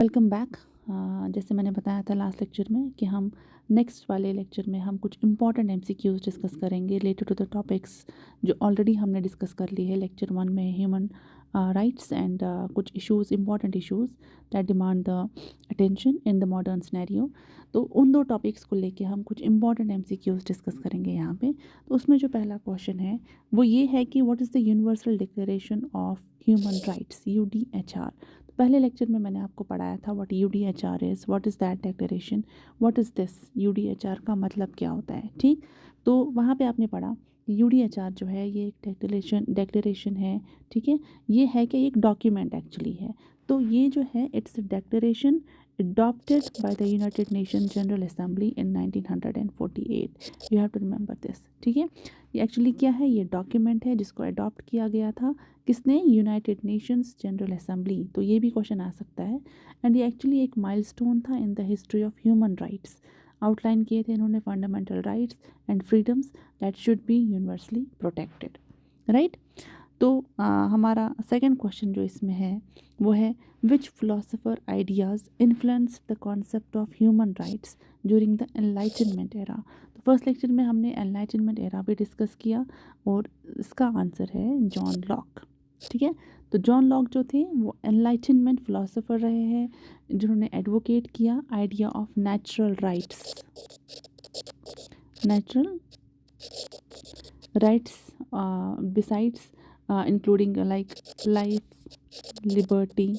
Welcome back. जैसे मैंने बताया था लास्ट लेक्चर में कि हम नेक्स्ट वाले लेक्चर में हम कुछ इंपॉर्टेंट एमसीक्यूज डिस्कस करेंगे रिलेटेड टू द टॉपिक्स जो ऑलरेडी हमने डिस्कस कर ली है लेक्चर 1 में, ह्यूमन राइट्स एंड कुछ issues, important issues that demand the attention in the modern scenario. तो उन दो टॉपिक्स को लेके हम कुछ इंपॉर्टेंट एमसीक्यूज डिस्कस करेंगे यहाँ पे। तो उसमें जो पहला क्वेश्चन है वो ये है कि what is the universal declaration of human rights, UDHR. पहले लेक्चर में मैंने आपको पढ़ाया था what UDHR is, what is that declaration, what is this, UDHR का मतलब क्या होता है। ठीक, तो वहाँ पे आपने पढ़ा यूडीएचआर जो है ये एक डेक्लेरेशन है। ठीक है, ये है कि एक डॉक्यूमेंट एक्चुअली है। तो ये जो है it's declaration adopted by the United Nations General Assembly in 1948. You have to remember this. ठीक है, ये एक्चुअली क्या है, ये डॉक्यूमेंट है जिसको अडॉप्ट किया गया था किसने, यूनाइटेड नेशंस जनरल असेंबली। तो ये भी क्वेश्चन आ सकता है। एंड ये एक्चुअली एक माइलस्टोन था in the history of human rights. Outline किए थे इन्होंने fundamental rights and freedoms that should be universally protected, right. तो हमारा सेकंड क्वेश्चन जो इसमें है वो है which philosopher ideas influence the concept of human rights during the enlightenment era. तो फर्स्ट लेक्चर में हमने एनलाइटनमेंट एरा भी डिस्कस किया और इसका आंसर है जॉन लॉक। ठीक है, तो जॉन लॉक जो थे वो एनलाइटनमेंट फिलोसोफर रहे हैं जिन्होंने एडवोकेट किया idea of natural rights, natural rights besides including like life, liberty.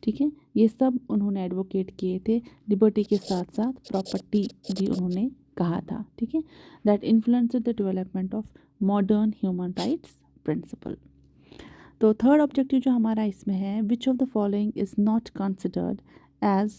ठीक है, ये सब उन्होंने एडवोकेट किए थे। लिबर्टी के साथ साथ प्रॉपर्टी भी उन्होंने कहा था। ठीक है, that influenced the development of modern human rights principle. तो थर्ड ऑब्जेक्टिव जो हमारा इसमें है, which of the following is not considered as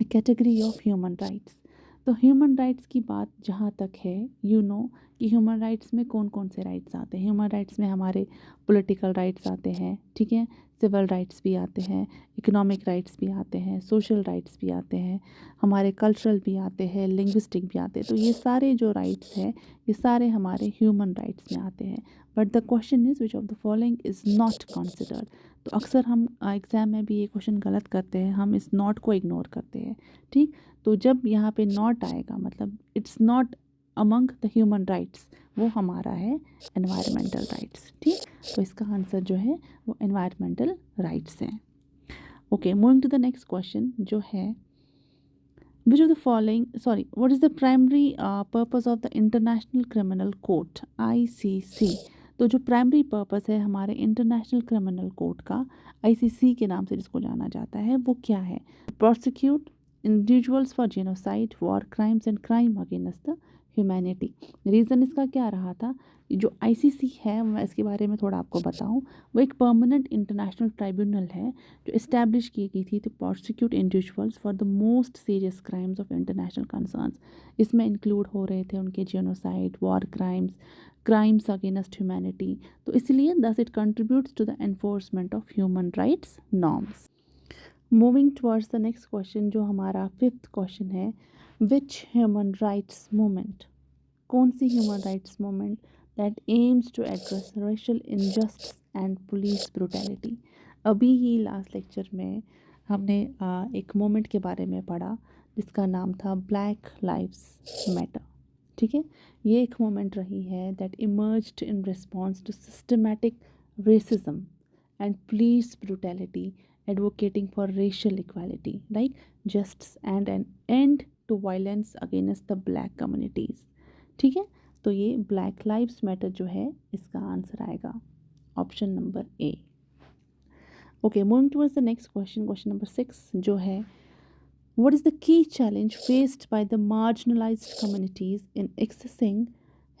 category of human rights. तो ह्यूमन राइट्स की बात जहाँ तक है, यू नो कि ह्यूमन राइट्स में कौन कौन से राइट्स आते हैं। ह्यूमन राइट्स में हमारे पॉलिटिकल राइट्स आते हैं, ठीक है, सिविल राइट्स भी आते हैं, इकोनॉमिक राइट्स भी आते हैं, सोशल राइट्स भी आते हैं, हमारे कल्चरल भी आते हैं, लिंग्विस्टिक भी आते हैं। तो ये सारे जो राइट्स हैं ये सारे हमारे ह्यूमन राइट्स में आते हैं। But the question is which of the following is not considered. तो अक्सर हम एग्ज़ाम में भी ये क्वेश्चन गलत करते हैं, हम इस नॉट को इग्नोर करते हैं। ठीक, तो जब यहाँ पे नॉट आएगा मतलब it's not among the human rights, वो हमारा है एनवायरमेंटल राइट्स। ठीक, तो इसका आंसर जो है वो एनवायरमेंटल राइट्स हैं। Okay, moving to the next question जो है which of the following sorry what is the primary purpose of the international criminal court ICC. तो जो प्राइमरी पर्पस है हमारे इंटरनेशनल क्रिमिनल कोर्ट का, आईसीसी के नाम से जिसको जाना जाता है, वो क्या है, prosecute individuals for genocide, war crimes and crime against the humanity. Reason इसका क्या रहा था, जो आईसीसी है मैं इसके बारे में थोड़ा आपको बताऊं, वो एक परमानेंट इंटरनेशनल ट्राइब्यूनल है जो इस्टेब्लिश की गई थी to prosecute individuals for the most serious crimes of international concerns. इसमें इंक्लूड हो रहे थे उनके genocide, war crimes, crimes against humanity. तो इसलिए thus it contributes to the enforcement of human rights norms. Moving towards the next question जो हमारा fifth question है, विच ह्यूमन राइट्स मूवमेंट, कौन सी human rights movement that aims to address racial injustice and police brutality. अभी ही last lecture में हमने एक मूवमेंट के बारे में पढ़ा जिसका नाम था ब्लैक लाइव्स मैटर। ठीक है, ये एक मूवमेंट रही है that emerged in response to systematic racism and police brutality, advocating for racial equality, like justice and an end to violence against the black communities. ठीक है, तो ये ब्लैक लाइव्स मैटर जो है इसका आंसर आएगा option number A. Okay, moving towards the next question, question number 6 जो है what is the key challenge faced by the marginalised communities in accessing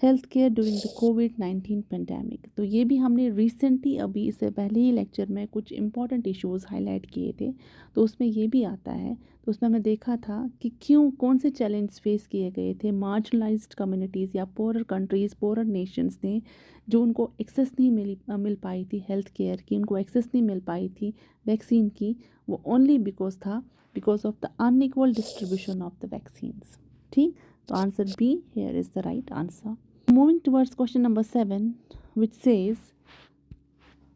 health care during the covid pandemic. तो ये भी हमने रिसेंटली अभी इससे पहले ही लेक्चर में कुछ इंपॉर्टेंट इश्यूज़ हाईलाइट किए थे, तो उसमें ये भी आता है। तो उसमें हमने देखा था कि क्यों कौन से चैलेंज फेस किए गए थे मार्जिनलाइज्ड कम्युनिटीज़ या पोरर कंट्रीज़, पोरर नेशंस ने, जो उनको एक्सेस नहीं मिल पाई थी हेल्थ केयर की, उनको एक्सेस नहीं मिल पाई थी वैक्सीन की, वो only because of the unequal distribution of the vaccines. ठीक, तो answer be here is the right answer. Moving towards question number 7, which says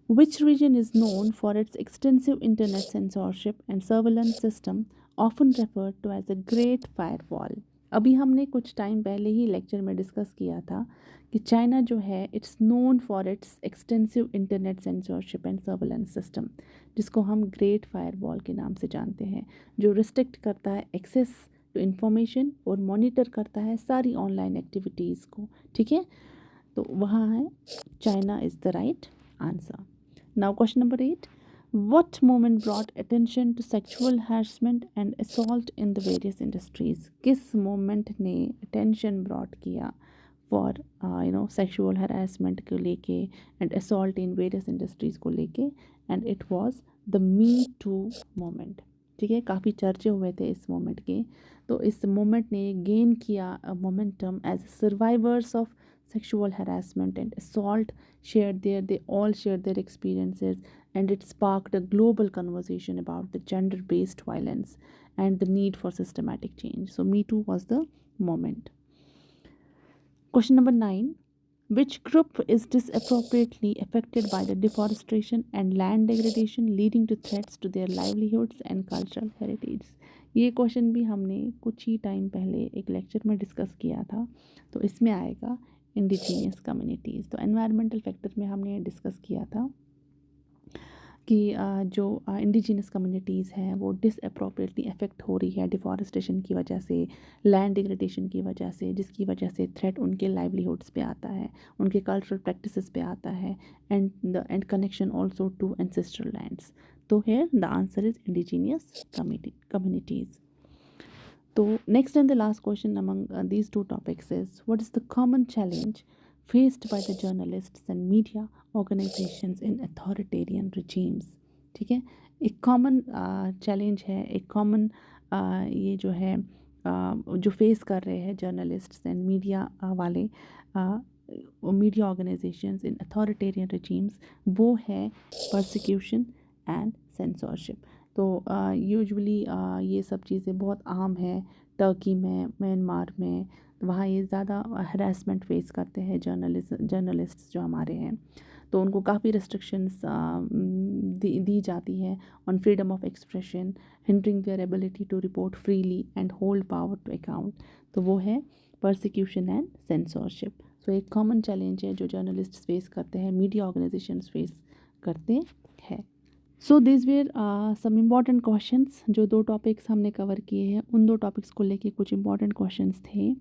Which region is known for its extensive internet censorship and surveillance system, often referred to as a Great Firewall? अभी हमने कुछ time पहले ही lecture में discuss किया था कि China जो है it's known for its extensive internet censorship and surveillance system, जिसको हम ग्रेट फायरवॉल के नाम से जानते हैं, जो रिस्ट्रिक्ट करता है एक्सेस टू इंफॉर्मेशन और मॉनिटर करता है सारी ऑनलाइन एक्टिविटीज़ को। ठीक है, तो वहाँ है China is the right answer. Now, question number 8. What moment brought attention to sexual harassment and assault in the various industries? किस moment ने attention brought किया for sexual harassment को लेके and assault in various industries को लेके, and it was the Me Too moment. ठीक है, काफ़ी चर्चे हुए थे इस मोमेंट के। तो इस मोमेंट ने गेन किया momentum as survivors of sexual harassment and assault they all shared their experiences, and it sparked a global conversation about the gender based violence and the need for systematic change. So Me Too was the moment. Question number 9. Which group is disappropriately affected by the deforestation and land degradation, leading to threats to their livelihoods and cultural heritage? ये question भी हमने कुछ ही time पहले एक lecture में discuss किया था, तो इसमें आएगा इंडिजीनियस कम्युनिटीज़। तो एनवायरमेंटल फैक्टर में हमने डिस्कस किया था कि जो इंडिजिनस कम्युनिटीज़ हैं वो डिसअप्रोप्रिएटली अफेक्ट हो रही है डिफॉरेस्टेशन की वजह से, लैंड डिग्रेडेशन की वजह से, जिसकी वजह से थ्रेट उनके लाइवलीहुड्स पे आता है, उनके कल्चरल प्रैक्टिसेस पे आता है, and connection also to ancestral lands. तो here the answer is indigenous communities. तो next and the last question among these two topics is, what is the common challenge faced by the journalists and media organizations in authoritarian regimes? ठीक है, एक common challenge है, एक common ये जो है जो फेस कर रहे हैं जर्नलिस्ट्स एंड मीडिया वाले मीडिया ऑर्गेनाइजेशंस इन अथॉरिटेरियन regimes, वो है परसिक्यूशन एंड सेंसरशिप। तो यूजुअली ये सब चीज़ें बहुत आम है टर्की में, म्यांमार में, वहाँ ये ज़्यादा हरासमेंट फेस करते हैं जर्नलिस्ट्स जो हमारे हैं। तो उनको काफ़ी रिस्ट्रिक्शंस दी जाती है on freedom of expression, hindering their ability to report freely and hold power to account. तो वो है परसिक्यूशन एंड सेंसरशिप। सो एक कॉमन चैलेंज है जो जर्नलिस्ट फेस करते हैं, मीडिया ऑर्गेनाइजेशंस फेस करते हैं। So this were some important questions. जो 2 टॉपिक्स हमने कवर किए हैं उन 2 टॉपिक्स को लेके कुछ इम्पॉर्टेंट क्वेश्चंस थे।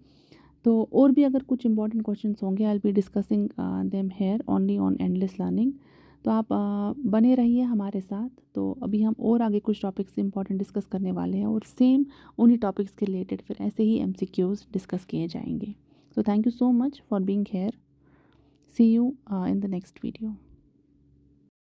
तो और भी अगर कुछ इम्पॉर्टेंट क्वेश्चंस होंगे I will be discussing them here only on endless learning. तो आप बने रहिए हमारे साथ। तो अभी हम और आगे कुछ टॉपिक्स इंपॉर्टेंट डिस्कस करने वाले हैं और सेम उन्हीं टॉपिक्स के रिलेटेड फिर ऐसे ही MCQs डिस्कस किए जाएंगे। So thank you so much for being here. See you in the next video.